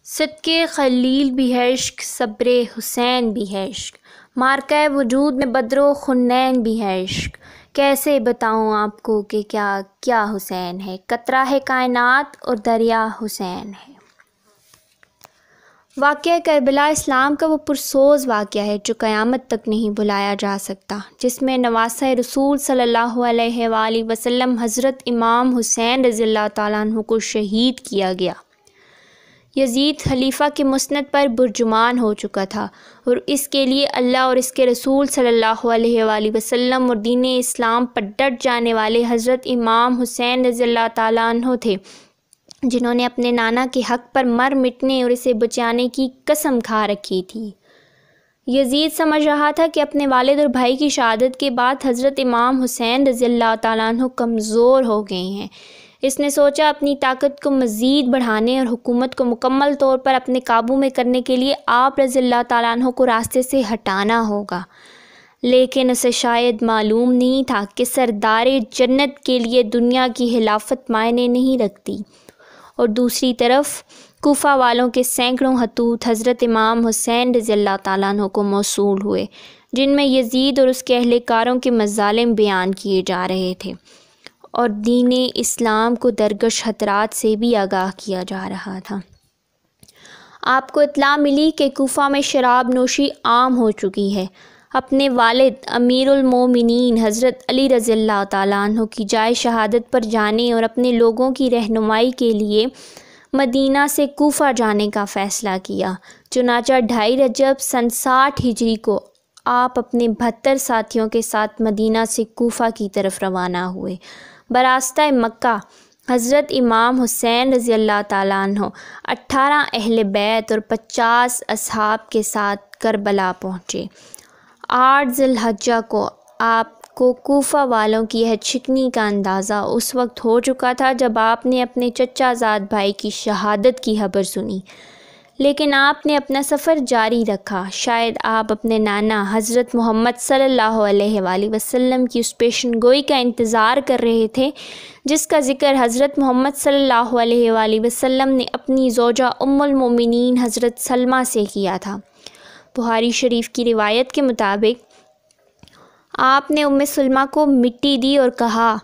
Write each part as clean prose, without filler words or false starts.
صدق خلیل بھی ہے عشق، صبر حسین بھی ہے عشق، مارکہ وجود میں بدر و حنین بھی ہے عشق۔ کیسے بتاؤں آپ کو کہ کیا کیا حسین ہے، قطرہ ہے کائنات اور دریا حسین ہے۔ واقعہ کربلا اسلام کا وہ پرسوز واقعہ ہے جو قیامت تک نہیں بھلایا جا سکتا، جس میں نواسہ رسول صلی اللہ علیہ وآلہ وسلم حضرت امام حسین رضی اللہ تعالیٰ عنہ کو شہید کیا گیا۔ یزید خلیفہ کے مسند پر برجمان ہو چکا تھا، اور اس کے لیے اللہ اور اس کے رسول صلی اللہ علیہ وآلہ وسلم اور دین اسلام پر ڈٹ جانے والے حضرت امام حسین رضی اللہ تعالیٰ عنہ تھے، جنہوں نے اپنے نانا کے حق پر مر مٹنے اور اسے بچانے کی قسم کھا رکھی تھی۔ یزید سمجھ رہا تھا کہ اپنے والد اور بھائی کی شہادت کے بعد حضرت امام حسین رضی اللہ تعالیٰ عنہ کمزور ہو گئے ہیں۔ اس نے سوچا اپنی طاقت کو مزید بڑھانے اور حکومت کو مکمل طور پر اپنے قابو میں کرنے کے لیے آپ رضی اللہ تعالیٰ عنہ کو راستے سے ہٹانا ہوگا، لیکن اسے شاید معلوم نہیں تھا کہ سردار جنت کے لیے دنیا کی خلافت معنی نہیں رکھتی، اور دوسری طرف کوفہ والوں کے سینکڑوں خطوط حضرت امام حسین رضی اللہ تعالیٰ عنہ کو موصول ہوئے، جن میں یزید اور اس کے اہلکاروں کے مظالم بیان کیے جا رہے تھے، اور دین اسلام کو درگش خطرات سے بھی آگاہ کیا جا رہا تھا۔ آپ کو اطلاع ملی کہ کوفہ میں شراب نوشی عام ہو چکی ہے۔ اپنے والد امیر المومنین حضرت علی رضی اللہ تعالیٰ عنہ کی جائے شہادت پر جانے اور اپنے لوگوں کی رہنمائی کے لیے مدینہ سے کوفہ جانے کا فیصلہ کیا۔ چنانچہ 2.5 رجب سن 60 ہجری کو آپ اپنے 72 ساتھیوں کے ساتھ مدینہ سے کوفہ کی طرف روانہ ہوئے۔ براستہ مکہ حضرت امام حسین رضی اللہ تعالیٰ عنہ 18 اہل بیت اور 50 اصحاب کے ساتھ کربلا پہنچے۔ 8 ذی الحجہ کو آپ کو کوفہ والوں کی شکنی کا اندازہ اس وقت ہو چکا تھا جب آپ نے اپنے چچا زاد بھائی کی شہادت کی خبر سنی، لیکن آپ نے اپنا سفر جاری رکھا۔ شاید آپ اپنے نانا حضرت محمد صلی اللہ علیہ وآلہ وسلم کی اس پیشن گوئی کا انتظار کر رہے تھے جس کا ذکر حضرت محمد صلی اللہ علیہ وآلہ وسلم نے اپنی زوجہ ام المومنین حضرت سلمہ سے کیا تھا۔ بخاری شریف کی روایت کے مطابق آپ نے ام سلمہ کو مٹی دی اور کہا،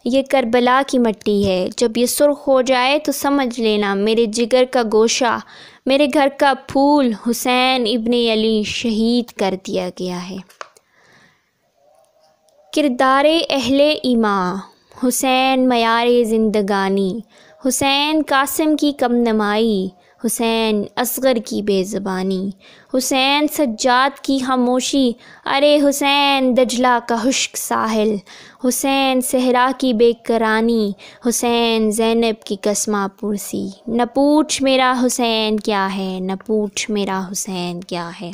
یہ کربلا کی مٹی ہے، جب یہ سرخ ہو جائے تو سمجھ لینا میرے جگر کا گوشہ، میرے گھر کا پھول حسین ابن علی شہید کر دیا گیا ہے۔ کردار اہل ایمان، حسین معیار زندگانی، حسین قاسم کی کم نمائی، حسین اصغر کی بے زبانی، حسین سجاد کی خاموشی، ارے حسین دجلہ کا خشک ساحل، حسین صحرا کی بے قرانی، حسین زینب کی کسمہ پرسی، نہ پوچھ میرا حسین کیا ہے، نہ پوچھ میرا حسین کیا ہے۔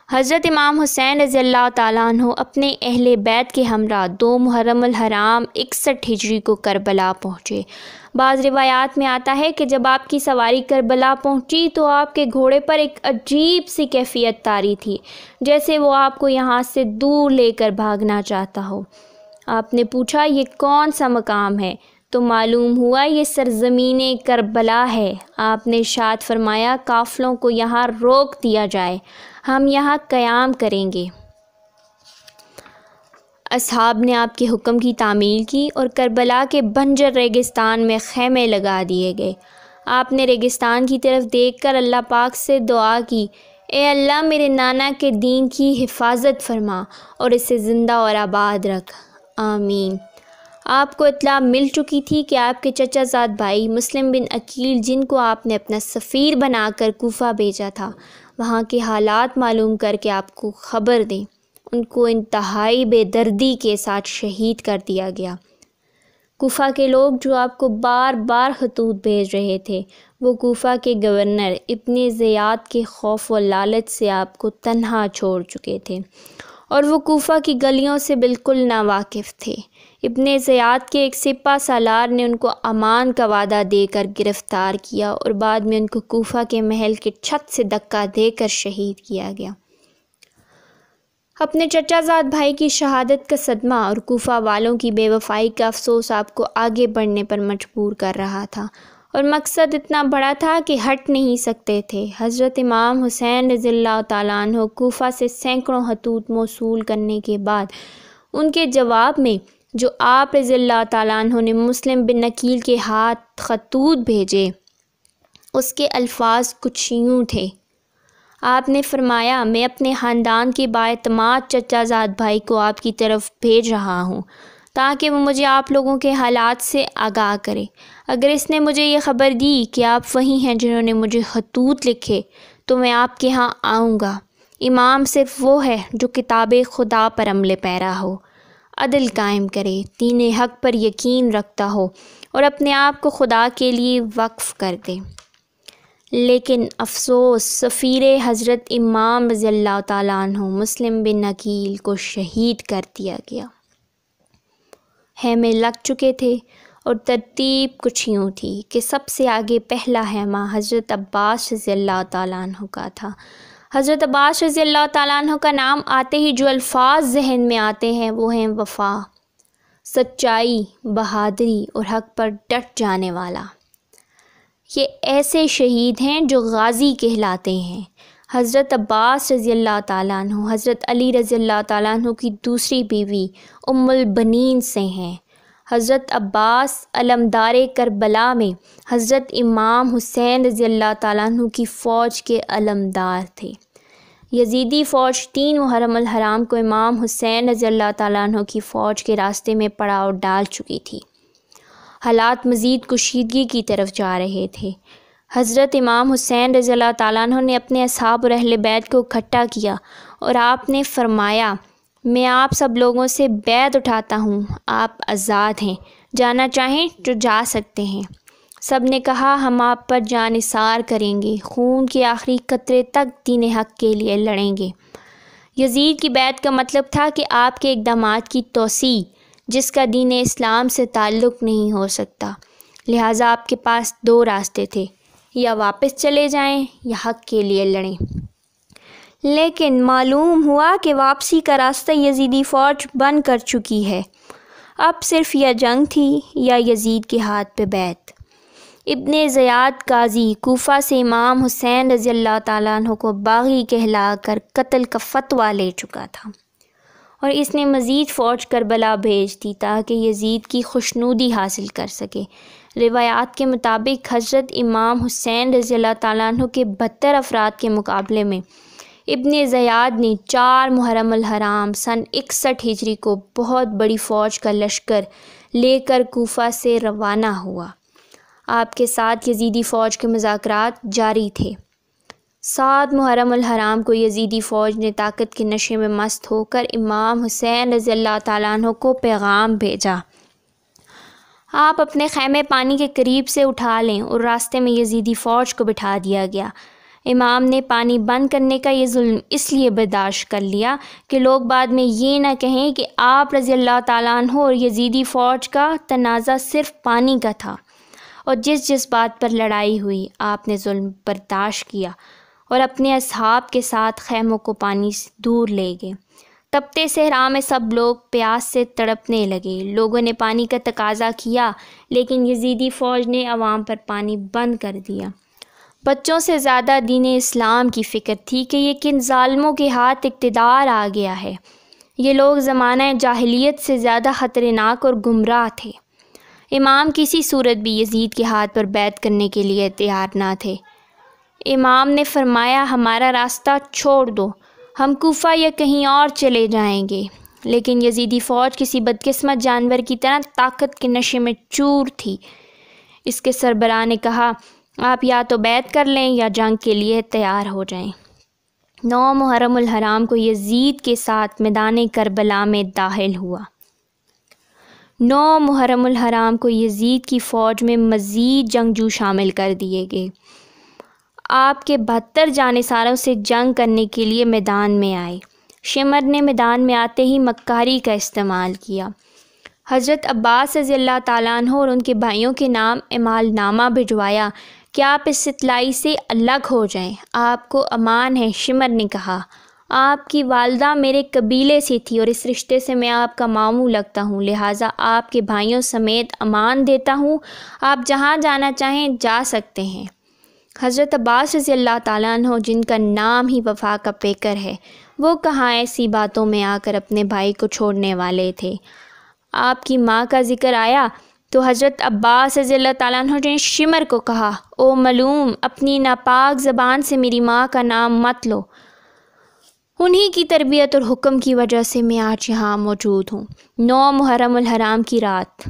حضرت امام حسین رضی اللہ تعالیٰ عنہ اپنے اہل بیت کے ہمراہ 2 محرم الحرام 61 ہجری کو کربلا پہنچے۔ بعض روایات میں آتا ہے کہ جب آپ کی سواری کربلا پہنچی تو آپ کے گھوڑے پر ایک عجیب سی کیفیت طاری تھی، جیسے وہ آپ کو یہاں سے دور لے کر بھاگنا چاہتا ہو۔ آپ نے پوچھا یہ کون سا مقام ہے؟ تو معلوم ہوا یہ سرزمین کربلا ہے۔ آپ نے ارشاد فرمایا قافلوں کو یہاں روک دیا جائے، ہم یہاں قیام کریں گے۔ اصحاب نے آپ کے حکم کی تعمیل کی اور کربلا کے بنجر ریگستان میں خیمے لگا دیے گئے۔ آپ نے ریگستان کی طرف دیکھ کر اللہ پاک سے دعا کی، اے اللہ میرے نانا کے دین کی حفاظت فرما اور اسے زندہ اور آباد رکھ، آمین۔ آپ کو اطلاع مل چکی تھی کہ آپ کے چچا زاد بھائی مسلم بن عقیل، جن کو آپ نے اپنا سفیر بنا کر کوفہ بھیجا تھا، وہاں کے حالات معلوم کر کے آپ کو خبر دیں۔ ان کو انتہائی بے دردی کے ساتھ شہید کر دیا گیا۔ کوفہ کے لوگ جو آپ کو بار بار خطوط بھیج رہے تھے، وہ کوفہ کے گورنر ابن زیاد کے خوف و لالچ سے آپ کو تنہا چھوڑ چکے تھے، اور وہ کوفہ کی گلیوں سے بالکل ناواقف تھے۔ ابن زیاد کے ایک سپہ سالار نے ان کو امان کا وعدہ دے کر گرفتار کیا اور بعد میں ان کو کوفہ کے محل کے چھت سے دھکا دے کر شہید کیا گیا۔ اپنے چچا زاد بھائی کی شہادت کا صدمہ اور کوفہ والوں کی بے وفائی کا افسوس آپ کو آگے بڑھنے پر مجبور کر رہا تھا، اور مقصد اتنا بڑا تھا کہ ہٹ نہیں سکتے تھے۔ حضرت امام حسین رضی اللہ تعالیٰ عنہ کوفہ سے سینکڑوں خطوط موصول کرنے کے بعد ان کے جواب میں جو آپ رضی اللہ تعالیٰ عنہ نے مسلم بن عقیل کے ہاتھ خطوط بھیجے، اس کے الفاظ کچھ یوں تھے۔ آپ نے فرمایا، میں اپنے خاندان کے بااعتماد چچا زاد بھائی کو آپ کی طرف بھیج رہا ہوں تاکہ وہ مجھے آپ لوگوں کے حالات سے آگاہ کرے۔ اگر اس نے مجھے یہ خبر دی کہ آپ وہی ہیں جنہوں نے مجھے خطوط لکھے تو میں آپ کے ہاں آؤں گا۔ امام صرف وہ ہے جو کتاب خدا پر عمل پیرا ہو، عدل قائم کرے، دین حق پر یقین رکھتا ہو اور اپنے آپ کو خدا کے لیے وقف کر دے۔ لیکن افسوس، سفیر حضرت امام رضی اللہ تعالیٰ عنہ مسلم بن عقیل کو شہید کر دیا گیا۔ خیمے لگ چکے تھے اور ترتیب کچھ یوں تھی کہ سب سے آگے پہلا خیمہ حضرت عباس رضی اللہ تعالیٰ عنہ کا تھا۔ حضرت عباس رضی اللہ تعالیٰ عنہ کا نام آتے ہی جو الفاظ ذہن میں آتے ہیں وہ ہیں وفا، سچائی، بہادری اور حق پر ڈٹ جانے والا۔ یہ ایسے شہید ہیں جو غازی کہلاتے ہیں۔ حضرت عباس رضی اللہ تعالیٰ عنہ حضرت علی رضی اللہ تعالیٰ عنہ کی دوسری بیوی ام البنین سے ہیں۔ حضرت عباس علمدار کربلا میں حضرت امام حسین رضی اللہ تعالیٰ عنہ کی فوج کے علمدار تھے۔ یزیدی فوج 3 محرم الحرام کو امام حسین رضی اللہ تعالیٰ عنہ کی فوج کے راستے میں پڑاؤ ڈال چکی تھی۔ حالات مزید کشیدگی کی طرف جا رہے تھے۔ حضرت امام حسین رضی اللہ تعالیٰ عنہ نے اپنے اصحاب اور اہل بیت کو اکٹھا کیا اور آپ نے فرمایا، میں آپ سب لوگوں سے بیعت اٹھاتا ہوں، آپ آزاد ہیں، جانا چاہیں تو جا سکتے ہیں۔ سب نے کہا، ہم آپ پر جان نثار کریں گے، خون کے آخری قطرے تک دین حق کے لیے لڑیں گے۔ یزید کی بیعت کا مطلب تھا کہ آپ کے اقدامات کی توسیع جس کا دین اسلام سے تعلق نہیں ہو سکتا، لہٰذا آپ کے پاس 2 راستے تھے، یا واپس چلے جائیں یا حق کے لیے لڑیں۔ لیکن معلوم ہوا کہ واپسی کا راستہ یزیدی فوج بند کر چکی ہے۔ اب صرف یا جنگ تھی یا یزید کے ہاتھ پہ بیعت۔ ابن زیاد قاضی کوفہ سے امام حسین رضی اللہ تعالیٰ عنہ کو باغی کہلا کر قتل کا فتویٰ لے چکا تھا، اور اس نے مزید فوج کربلا بھیج دی تاکہ یزید کی خوشنودی حاصل کر سکے۔ روایات کے مطابق حضرت امام حسین رضی اللہ تعالیٰ عنہ کے 72 افراد کے مقابلے میں ابن زیاد نے 4 محرم الحرام سن 61 ہجری کو بہت بڑی فوج کا لشکر لے کر کوفہ سے روانہ ہوا۔ آپ کے ساتھ یزیدی فوج کے مذاکرات جاری تھے۔ 7 محرم الحرام کو یزیدی فوج نے طاقت کے نشے میں مست ہو کر امام حسین رضی اللہ تعالیٰ عنہ کو پیغام بھیجا، آپ اپنے خیمے پانی کے قریب سے اٹھا لیں، اور راستے میں یزیدی فوج کو بٹھا دیا گیا۔ امام نے پانی بند کرنے کا یہ ظلم اس لیے برداشت کر لیا کہ لوگ بعد میں یہ نہ کہیں کہ آپ رضی اللہ تعالیٰ عنہ اور یزیدی فوج کا تنازع صرف پانی کا تھا، اور جس بات پر لڑائی ہوئی آپ نے ظلم برداشت کیا اور اپنے اصحاب کے ساتھ خیموں کو پانی سے دور لے گئے۔ تپتے صحرا میں سب لوگ پیاس سے تڑپنے لگے۔ لوگوں نے پانی کا تقاضا کیا، لیکن یزیدی فوج نے عوام پر پانی بند کر دیا۔ بچوں سے زیادہ دین اسلام کی فکر تھی کہ یہ کن ظالموں کے ہاتھ اقتدار آ گیا ہے۔ یہ لوگ زمانہ جاہلیت سے زیادہ خطرناک اور گمراہ تھے۔ امام کسی صورت بھی یزید کے ہاتھ پر بیعت کرنے کے لیے تیار نہ تھے۔ امام نے فرمایا، ہمارا راستہ چھوڑ دو، ہم کوفہ یا کہیں اور چلے جائیں گے۔ لیکن یزیدی فوج کسی بدقسمت جانور کی طرح طاقت کے نشے میں چور تھی۔ اس کے سربراہ نے کہا، آپ یا تو بیعت کر لیں یا جنگ کے لیے تیار ہو جائیں۔ 9 محرم الحرام کو یزید کے ساتھ میدان کربلا میں داخل ہوا۔ 9 محرم الحرام کو یزید کی فوج میں مزید جنگجو شامل کر دیے گئے۔ آپ کے 72 جانثاروں سے جنگ کرنے کے لیے میدان میں آئے۔ شمر نے میدان میں آتے ہی مکاری کا استعمال کیا۔ حضرت عباس رضی اللہ تعالیٰ عنہ اور ان کے بھائیوں کے نام اعمال نامہ بھجوایا کہ آپ اس اطلاعی سے الگ ہو جائیں، آپ کو امان ہے۔ شمر نے کہا، آپ کی والدہ میرے قبیلے سے تھی اور اس رشتے سے میں آپ کا ماموں لگتا ہوں، لہٰذا آپ کے بھائیوں سمیت امان دیتا ہوں، آپ جہاں جانا چاہیں جا سکتے ہیں۔ حضرت عباس رضی اللہ تعالیٰ عنہ، جن کا نام ہی وفا کا پیکر ہے، وہ کہاں ایسی باتوں میں آ کر اپنے بھائی کو چھوڑنے والے تھے۔ آپ کی ماں کا ذکر آیا تو حضرت عباس رضی اللہ تعالیٰ عنہ نے شمر کو کہا، او ملوم، اپنی ناپاک زبان سے میری ماں کا نام مت لو۔ انہی کی تربیت اور حکم کی وجہ سے میں آج یہاں موجود ہوں۔ 9 محرم الحرام کی رات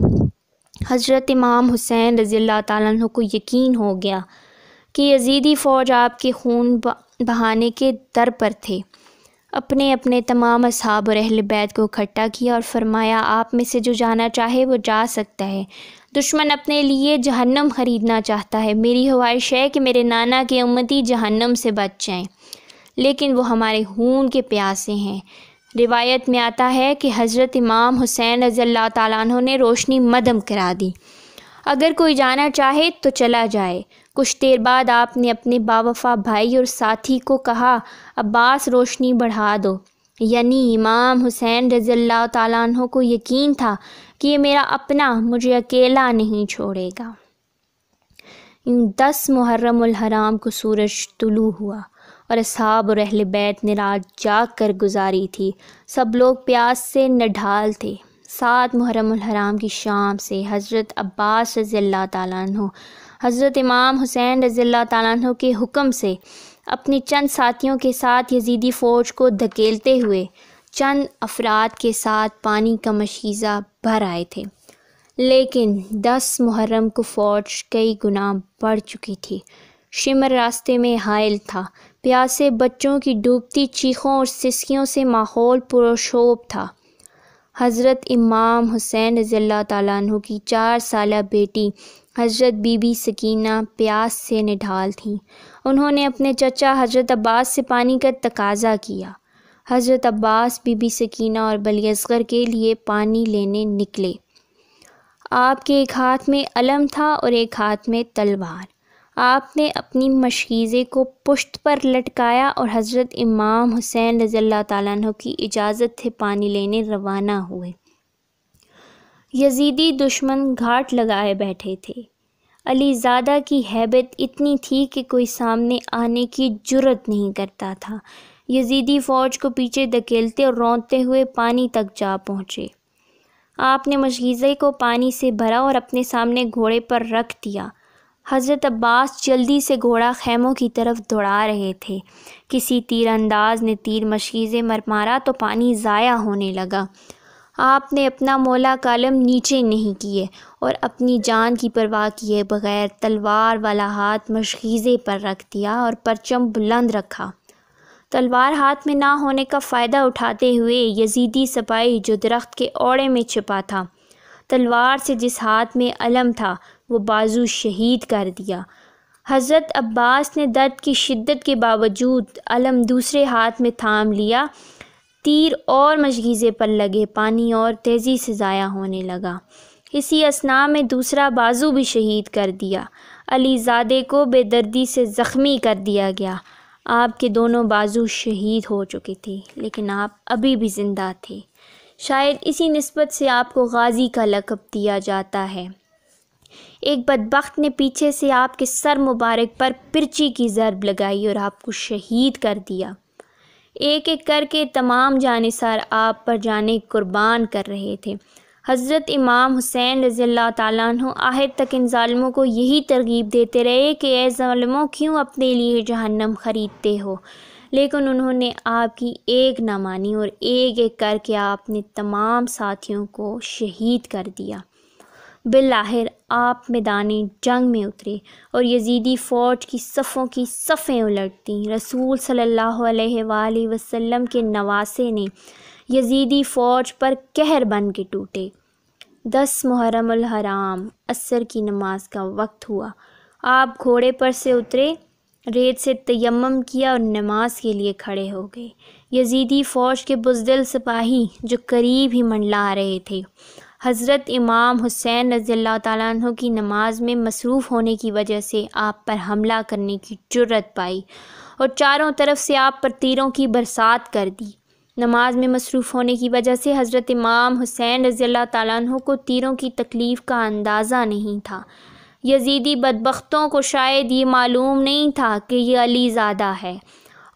حضرت امام حسین رضی اللہ تعالیٰ عنہ کو یقین ہو گیا کہ یزیدی فوج آپ کے خون بہانے کے در پر تھے۔ اپنے تمام اصحاب اور اہل بیت کو اکٹھا کیا اور فرمایا، آپ میں سے جو جانا چاہے وہ جا سکتا ہے۔ دشمن اپنے لیے جہنم خریدنا چاہتا ہے، میری خواہش ہے کہ میرے نانا کے امتی جہنم سے بچ جائیں، لیکن وہ ہمارے خون کے پیاسے ہیں۔ روایت میں آتا ہے کہ حضرت امام حسین رضی اللہ تعالیٰ عنہ نے روشنی مدھم کرا دی، اگر کوئی جانا چاہے تو چلا جائے۔ کچھ دیر بعد آپ نے اپنے باوفا بھائی اور ساتھی کو کہا، عباس روشنی بڑھا دو، یعنی امام حسین رضی اللہ تعالیٰ عنہ کو یقین تھا کہ یہ میرا اپنا مجھے اکیلا نہیں چھوڑے گا۔ 10 محرم الحرام کو سورج طلوع ہوا اور اصحاب اور اہل بیت نے رات جاگ کر گزاری تھی، سب لوگ پیاس سے نڈھال تھے۔ 7 محرم الحرام کی شام سے حضرت عباس رضی اللہ تعالیٰ عنہ حضرت امام حسین رضی اللہ تعالیٰ عنہ کے حکم سے اپنی چند ساتھیوں کے ساتھ یزیدی فوج کو دھکیلتے ہوئے چند افراد کے ساتھ پانی کا مشیزہ بھر آئے تھے، لیکن 10 محرم کو فوج کئی گنا بڑھ چکی تھی۔ شمر راستے میں حائل تھا، پیاسے بچوں کی ڈوبتی چیخوں اور سسکیوں سے ماحول پرشوب تھا۔ حضرت امام حسین رضی اللہ تعالیٰ عنہ کی 4 سالہ بیٹی حضرت بی بی سکینہ پیاس سے نڈھال تھیں۔ انہوں نے اپنے چچا حضرت عباس سے پانی کا تقاضا کیا۔ حضرت عباس بی بی سکینہ اور بلی اصغر کے لیے پانی لینے نکلے۔ آپ کے ایک ہاتھ میں علم تھا اور ایک ہاتھ میں تلوار۔ آپ نے اپنی مشکیزے کو پشت پر لٹکایا اور حضرت امام حسین رضی اللہ تعالیٰ عنہ کی اجازت سے پانی لینے روانہ ہوئے۔ یزیدی دشمن گھاٹ لگائے بیٹھے تھے۔ علی زادہ کی ہیبت اتنی تھی کہ کوئی سامنے آنے کی جرأت نہیں کرتا تھا۔ یزیدی فوج کو پیچھے دھکیلتے اور رونتے ہوئے پانی تک جا پہنچے۔ آپ نے مشکیزے کو پانی سے بھرا اور اپنے سامنے گھوڑے پر رکھ دیا۔ حضرت عباس جلدی سے گھوڑا خیموں کی طرف دوڑا رہے تھے۔ کسی تیر انداز نے تیر مشکیزے پر مارا تو پانی ضائع ہونے لگا۔ آپ نے اپنا مولا کالم نیچے نہیں کیے اور اپنی جان کی پرواہ کیے بغیر تلوار والا ہاتھ مشکیزے پر رکھ دیا اور پرچم بلند رکھا۔ تلوار ہاتھ میں نہ ہونے کا فائدہ اٹھاتے ہوئے یزیدی سپاہی جو درخت کے اوڑے میں چھپا تھا، تلوار سے جس ہاتھ میں علم تھا وہ بازو شہید کر دیا۔ حضرت عباس نے درد کی شدت کے باوجود علم دوسرے ہاتھ میں تھام لیا۔ تیر اور مشکیزے پر لگے، پانی اور تیزی سے ضائع ہونے لگا۔ اسی اثناء میں دوسرا بازو بھی شہید کر دیا۔ علی زادے کو بے دردی سے زخمی کر دیا گیا۔ آپ کے دونوں بازو شہید ہو چکے تھے، لیکن آپ ابھی بھی زندہ تھے۔ شاید اسی نسبت سے آپ کو غازی کا لقب دیا جاتا ہے۔ ایک بدبخت نے پیچھے سے آپ کے سر مبارک پر پرچی کی ضرب لگائی اور آپ کو شہید کر دیا۔ ایک ایک کر کے تمام جانثار آپ پر جانیں قربان کر رہے تھے۔ حضرت امام حسین رضی اللہ تعالیٰ عنہ آخر تک ان ظالموں کو یہی ترغیب دیتے رہے کہ اے ظالموں، کیوں اپنے لیے جہنم خریدتے ہو، لیکن انہوں نے آپ کی ایک نہ مانی اور ایک ایک کر کے آپ نے تمام ساتھیوں کو شہید کر دیا۔ بالآخر آپ میدان جنگ میں اترے اور یزیدی فوج کی صفوں کی صفیں الٹ دیں۔ رسول صلی اللہ علیہ وآلہ وسلم کے نواسے نے یزیدی فوج پر قہر بن کے ٹوٹے۔ 10 محرم الحرام عصر کی نماز کا وقت ہوا۔ آپ گھوڑے پر سے اترے، ریت سے تیمم کیا اور نماز کے لیے کھڑے ہو گئے۔ یزیدی فوج کے بزدل سپاہی جو قریب ہی منڈلا رہے تھے حضرت امام حسین رضی اللہ تعالیٰ عنہ کی نماز میں مصروف ہونے کی وجہ سے آپ پر حملہ کرنے کی جرأت پائی اور چاروں طرف سے آپ پر تیروں کی برسات کر دی۔ نماز میں مصروف ہونے کی وجہ سے حضرت امام حسین رضی اللہ تعالیٰ عنہ کو تیروں کی تکلیف کا اندازہ نہیں تھا۔ یزیدی بدبختوں کو شاید یہ معلوم نہیں تھا کہ یہ علی زادہ ہے،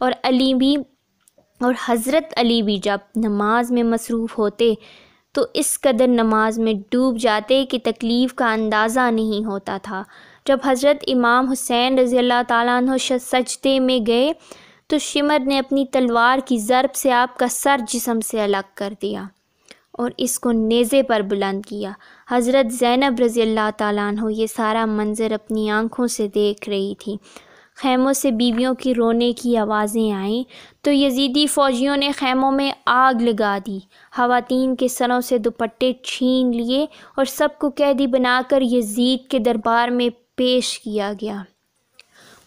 اور حضرت علی بھی جب نماز میں مصروف ہوتے تو اس قدر نماز میں ڈوب جاتے کہ تکلیف کا اندازہ نہیں ہوتا تھا۔ جب حضرت امام حسین رضی اللہ تعالیٰ عنہ سجدے میں گئے تو شمر نے اپنی تلوار کی ضرب سے آپ کا سر جسم سے الگ کر دیا اور اس کو نیزے پر بلند کیا۔ حضرت زینب رضی اللہ تعالیٰ عنہ یہ سارا منظر اپنی آنکھوں سے دیکھ رہی تھی۔ خیموں سے بیویوں کی رونے کی آوازیں آئیں تو یزیدی فوجیوں نے خیموں میں آگ لگا دی، خواتین کے سروں سے دوپٹے چھین لیے اور سب کو قیدی بنا کر یزید کے دربار میں پیش کیا گیا۔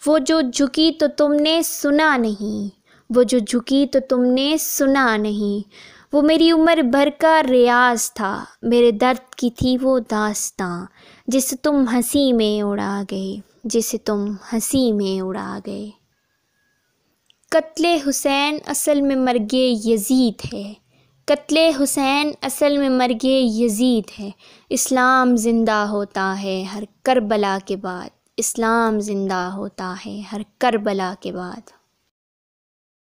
وہ جو جھکی تو تم نے سنا نہیں، وہ جو جھکی تو تم نے سنا نہیں، وہ میری عمر بھر کا ریاض تھا، میرے درد کی تھی وہ داستاں، جسے تم ہنسی میں اڑا گئے، جسے تم ہنسی میں اڑا گئے۔ قتل حسین اصل میں مرگ یزید ہے، قتل حسین اصل میں مرگ یزید ہے۔ اسلام زندہ ہوتا ہے ہر کربلا کے بعد، اسلام زندہ ہوتا ہے ہر کربلا کے بعد۔